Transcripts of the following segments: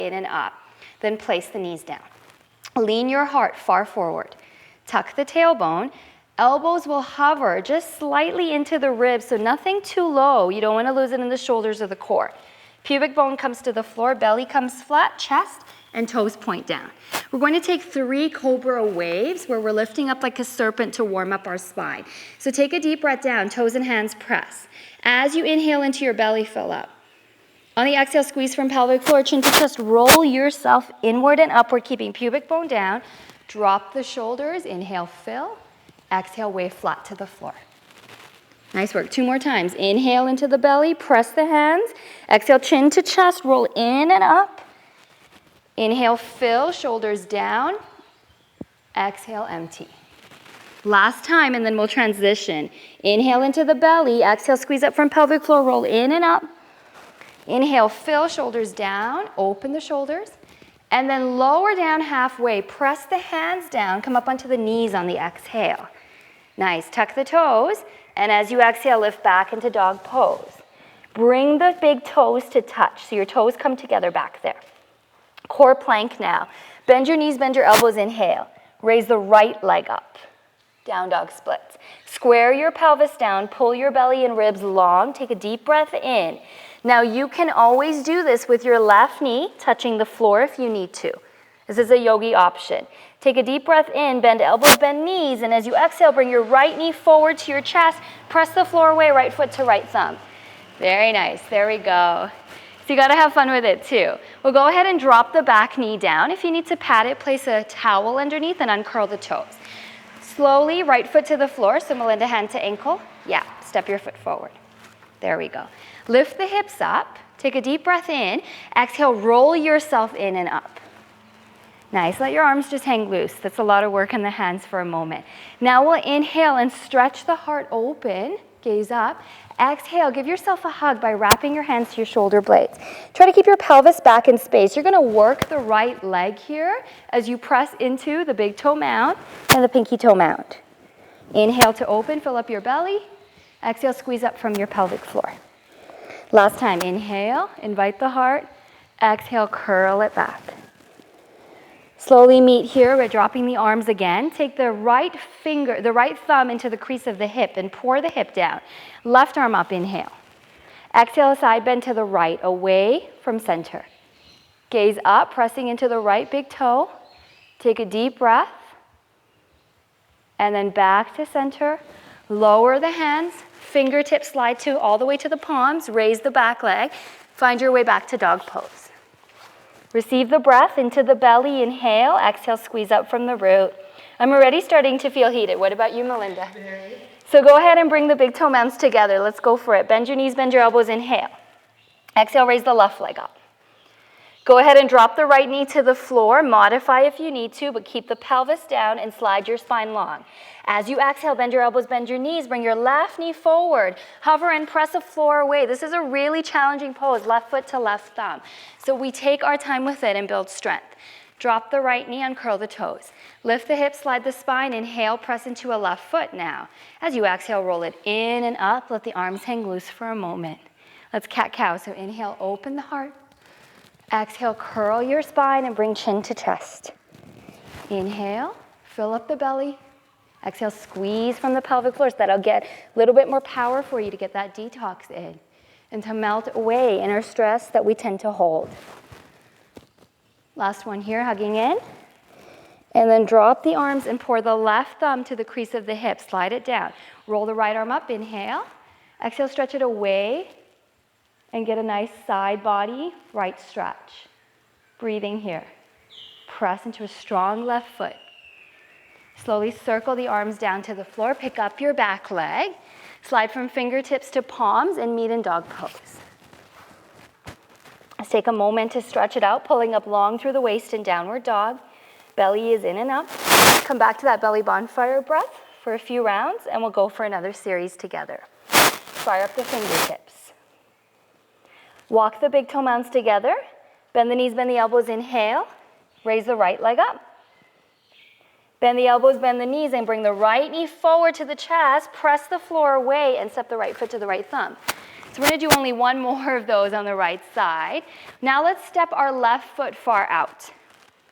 in and up. Then place the knees down. Lean your heart far forward. Tuck the tailbone. Elbows will hover just slightly into the ribs, so nothing too low. You don't want to lose it in the shoulders or the core. Pubic bone comes to the floor, belly comes flat, chest and toes point down. We're going to take 3 cobra waves where we're lifting up like a serpent to warm up our spine. So take a deep breath down, toes and hands press. As you inhale into your belly, fill up. On the exhale, squeeze from pelvic floor, chin to chest, roll yourself inward and upward, keeping pubic bone down. Drop the shoulders, inhale, fill. Exhale, wave flat to the floor. Nice work. 2 more times. Inhale into the belly, press the hands. Exhale, chin to chest, roll in and up. Inhale, fill, shoulders down. Exhale, empty. Last time, and then we'll transition. Inhale into the belly. Exhale, squeeze up from pelvic floor, roll in and up. Inhale, fill, shoulders down, open the shoulders. And then lower down halfway, press the hands down, come up onto the knees on the exhale. Nice, tuck the toes, and as you exhale, lift back into dog pose. Bring the big toes to touch, so your toes come together back there. Core plank now. Bend your knees, bend your elbows, inhale. Raise the right leg up. Down dog splits. Square your pelvis down, pull your belly and ribs long, take a deep breath in. Now you can always do this with your left knee touching the floor if you need to. This is a yogi option. Take a deep breath in, bend elbows, bend knees, and as you exhale, bring your right knee forward to your chest, press the floor away, right foot to right thumb. Very nice, there we go. So you gotta have fun with it too. We'll go ahead and drop the back knee down. If you need to pat it, place a towel underneath and uncurl the toes. Slowly, right foot to the floor, so Melinda, hand to ankle. Yeah, step your foot forward. There we go. Lift the hips up, take a deep breath in, exhale, roll yourself in and up. Nice, let your arms just hang loose. That's a lot of work in the hands for a moment. Now we'll inhale and stretch the heart open, gaze up. Exhale, give yourself a hug by wrapping your hands to your shoulder blades. Try to keep your pelvis back in space. You're gonna work the right leg here as you press into the big toe mound and the pinky toe mound. Inhale to open, fill up your belly. Exhale, squeeze up from your pelvic floor. Last time, inhale, invite the heart. Exhale, curl it back. Slowly meet here, we're dropping the arms again. Take the right thumb into the crease of the hip and pour the hip down. Left arm up, inhale. Exhale, side bend to the right, away from center. Gaze up, pressing into the right big toe. Take a deep breath. And then back to center. Lower the hands, fingertips slide all the way to the palms, raise the back leg. Find your way back to dog pose. Receive the breath into the belly, inhale, exhale, squeeze up from the root. I'm already starting to feel heated. What about you, Melinda? Very. So go ahead and bring the big toe mounds together. Let's go for it. Bend your knees, bend your elbows, inhale. Exhale, raise the left leg up. Go ahead and drop the right knee to the floor. Modify if you need to, but keep the pelvis down and slide your spine long. As you exhale, bend your elbows, bend your knees. Bring your left knee forward. Hover and press the floor away. This is a really challenging pose, left foot to left thumb. So we take our time with it and build strength. Drop the right knee, uncurl the toes. Lift the hips, slide the spine. Inhale, press into a left foot now. As you exhale, roll it in and up. Let the arms hang loose for a moment. Let's cat-cow. So inhale, open the heart. Exhale, curl your spine and bring chin to chest. Inhale, fill up the belly. Exhale, squeeze from the pelvic floor. So that'll get a little bit more power for you to get that detox in and to melt away inner stress that we tend to hold. Last one here, hugging in. And then drop the arms and pour the left thumb to the crease of the hip. Slide it down. Roll the right arm up, inhale. Exhale, stretch it away. And get a nice side body, right stretch. Breathing here. Press into a strong left foot. Slowly circle the arms down to the floor. Pick up your back leg. Slide from fingertips to palms and meet in dog pose. Let's take a moment to stretch it out, pulling up long through the waist in downward dog. Belly is in and up. Come back to that belly bonfire breath for a few rounds, and we'll go for another series together. Fire up the fingertips. Walk the big toe mounds together. Bend the knees, bend the elbows, inhale. Raise the right leg up. Bend the elbows, bend the knees, and bring the right knee forward to the chest. Press the floor away and step the right foot to the right thumb. So we're gonna do only one more of those on the right side. Now let's step our left foot far out.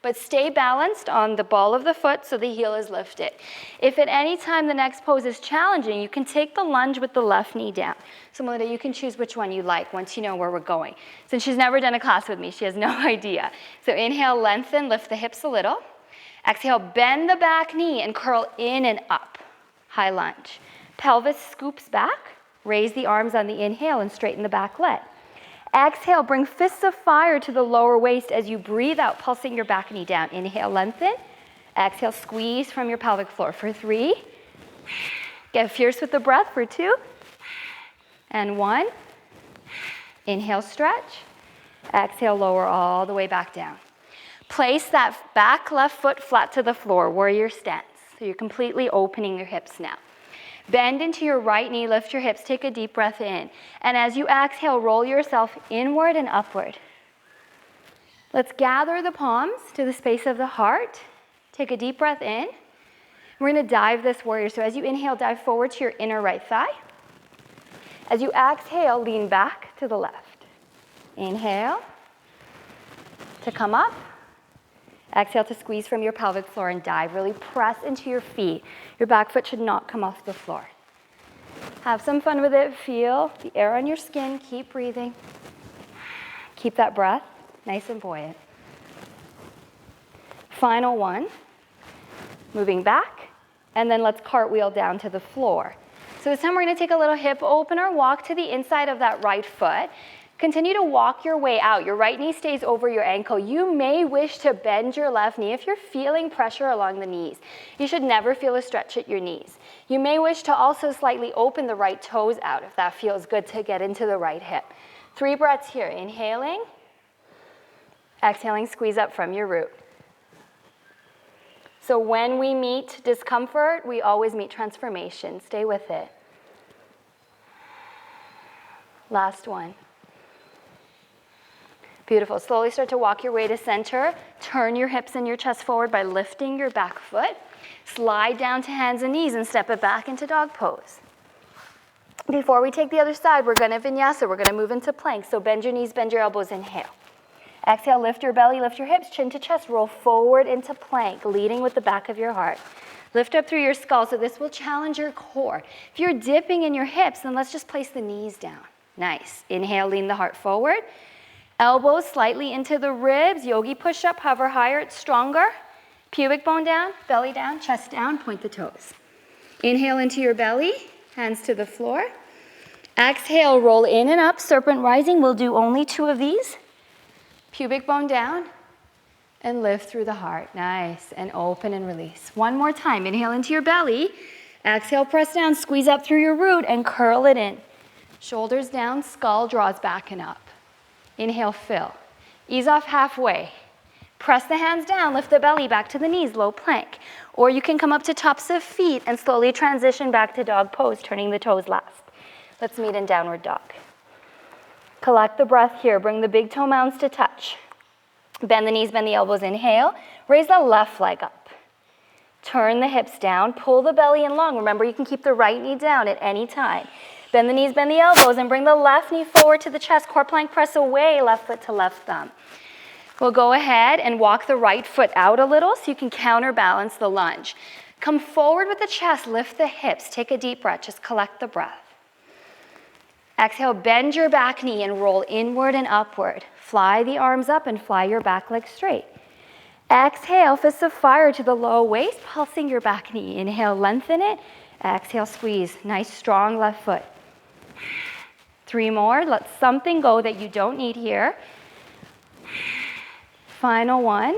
But stay balanced on the ball of the foot so the heel is lifted. If at any time the next pose is challenging, you can take the lunge with the left knee down. So Melinda, you can choose which one you like once you know where we're going. Since she's never done a class with me, she has no idea. So inhale, lengthen, lift the hips a little. Exhale, bend the back knee and curl in and up. High lunge. Pelvis scoops back. Raise the arms on the inhale and straighten the back leg. Exhale, bring fists of fire to the lower waist as you breathe out, pulsing your back knee down. Inhale, lengthen. Exhale, squeeze from your pelvic floor for 3. Get fierce with the breath for 2. And 1. Inhale, stretch. Exhale, lower all the way back down. Place that back left foot flat to the floor, warrior stance. So you're completely opening your hips now. Bend into your right knee, lift your hips, take a deep breath in. And as you exhale, roll yourself inward and upward. Let's gather the palms to the space of the heart. Take a deep breath in. We're gonna dive this warrior. So as you inhale, dive forward to your inner right thigh. As you exhale, lean back to the left. Inhale to come up. Exhale to squeeze from your pelvic floor and dive. Really press into your feet. Your back foot should not come off the floor. Have some fun with it. Feel the air on your skin. Keep breathing. Keep that breath nice and buoyant. Final one. Moving back. And then let's cartwheel down to the floor. So this time we're going to take a little hip opener, walk to the inside of that right foot. Continue to walk your way out. Your right knee stays over your ankle. You may wish to bend your left knee if you're feeling pressure along the knees. You should never feel a stretch at your knees. You may wish to also slightly open the right toes out if that feels good to get into the right hip. 3 breaths here. Inhaling. Exhaling, squeeze up from your root. So when we meet discomfort, we always meet transformation. Stay with it. Last one. Beautiful. Slowly start to walk your way to center. Turn your hips and your chest forward by lifting your back foot. Slide down to hands and knees and step it back into dog pose. Before we take the other side, we're going to vinyasa. We're going to move into plank. So bend your knees, bend your elbows, inhale. Exhale, lift your belly, lift your hips, chin to chest. Roll forward into plank, leading with the back of your heart. Lift up through your skull, so this will challenge your core. If you're dipping in your hips, then let's just place the knees down. Nice. Inhale, lean the heart forward. Elbows slightly into the ribs. Yogi push-up, hover higher, it's stronger. Pubic bone down, belly down, chest down, point the toes. Inhale into your belly, hands to the floor. Exhale, roll in and up, serpent rising. We'll do only 2 of these. Pubic bone down, and lift through the heart. Nice, and open and release. One more time, inhale into your belly. Exhale, press down, squeeze up through your root, and curl it in. Shoulders down, skull draws back and up. Inhale, fill. Ease off halfway. Press the hands down, lift the belly back to the knees, low plank. Or you can come up to tops of feet and slowly transition back to dog pose, turning the toes last. Let's meet in downward dog. Collect the breath here. Bring the big toe mounds to touch. Bend the knees, bend the elbows, inhale. Raise the left leg up. Turn the hips down, pull the belly in long. Remember, you can keep the right knee down at any time. Bend the knees, bend the elbows, and bring the left knee forward to the chest. Core plank, press away, left foot to left thumb. We'll go ahead and walk the right foot out a little so you can counterbalance the lunge. Come forward with the chest, lift the hips, take a deep breath, just collect the breath. Exhale, bend your back knee and roll inward and upward. Fly the arms up and fly your back leg straight. Exhale, fists of fire to the low waist, pulsing your back knee. Inhale, lengthen it. Exhale, squeeze. Nice, strong left foot. 3 more. Let something go that you don't need here. Final one.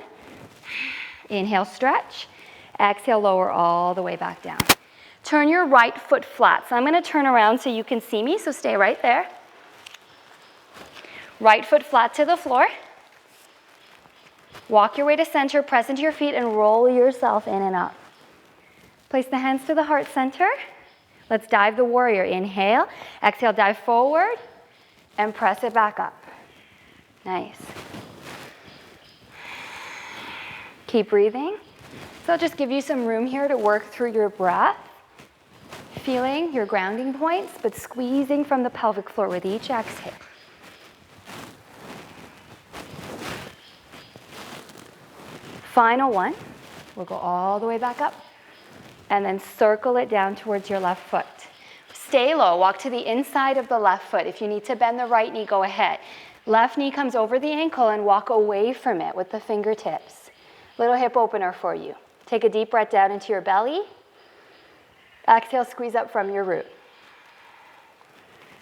Inhale, stretch. Exhale, lower all the way back down. Turn your right foot flat. So I'm going to turn around so you can see me, so stay right there. Right foot flat to the floor. Walk your way to center, press into your feet, and roll yourself in and up. Place the hands to the heart center. Let's dive the warrior. Inhale. Exhale, dive forward, and press it back up. Nice. Keep breathing. So I'll just give you some room here to work through your breath. Feeling your grounding points, but squeezing from the pelvic floor with each exhale. Final one. We'll go all the way back up and then circle it down towards your left foot. Stay low. Walk to the inside of the left foot. If you need to bend the right knee, go ahead. Left knee comes over the ankle and walk away from it with the fingertips. Little hip opener for you. Take a deep breath down into your belly. Exhale, squeeze up from your root.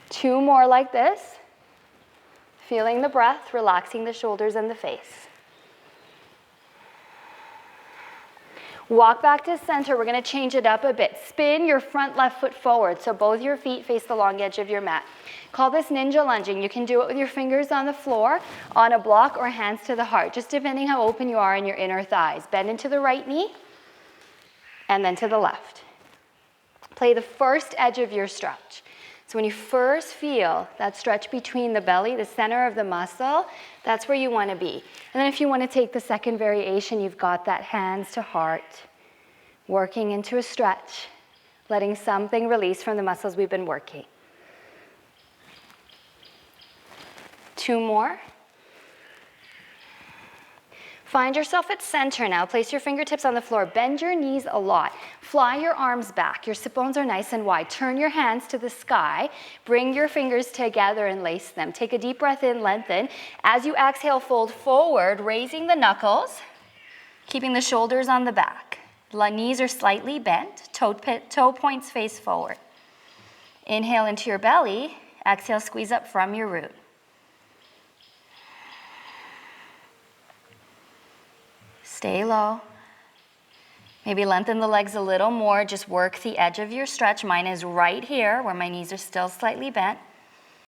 2 more like this. Feeling the breath, relaxing the shoulders and the face. Walk back to center. We're going to change it up a bit. Spin your front left foot forward so both your feet face the long edge of your mat. Call this ninja lunging. You can do it with your fingers on the floor, on a block, or hands to the heart, just depending how open you are in your inner thighs. Bend into the right knee and then to the left. Play the first edge of your stretch. So when you first feel that stretch between the belly, the center of the muscle, that's where you want to be. And then if you want to take the second variation, you've got that hands to heart, working into a stretch, letting something release from the muscles we've been working. 2 more. Find yourself at center now. Place your fingertips on the floor. Bend your knees a lot. Fly your arms back. Your sit bones are nice and wide. Turn your hands to the sky. Bring your fingers together and lace them. Take a deep breath in, lengthen. As you exhale, fold forward, raising the knuckles, keeping the shoulders on the back. Knees are slightly bent. Toe points face forward. Inhale into your belly. Exhale, squeeze up from your root. Stay low. Maybe lengthen the legs a little more. Just work the edge of your stretch. Mine is right here where my knees are still slightly bent.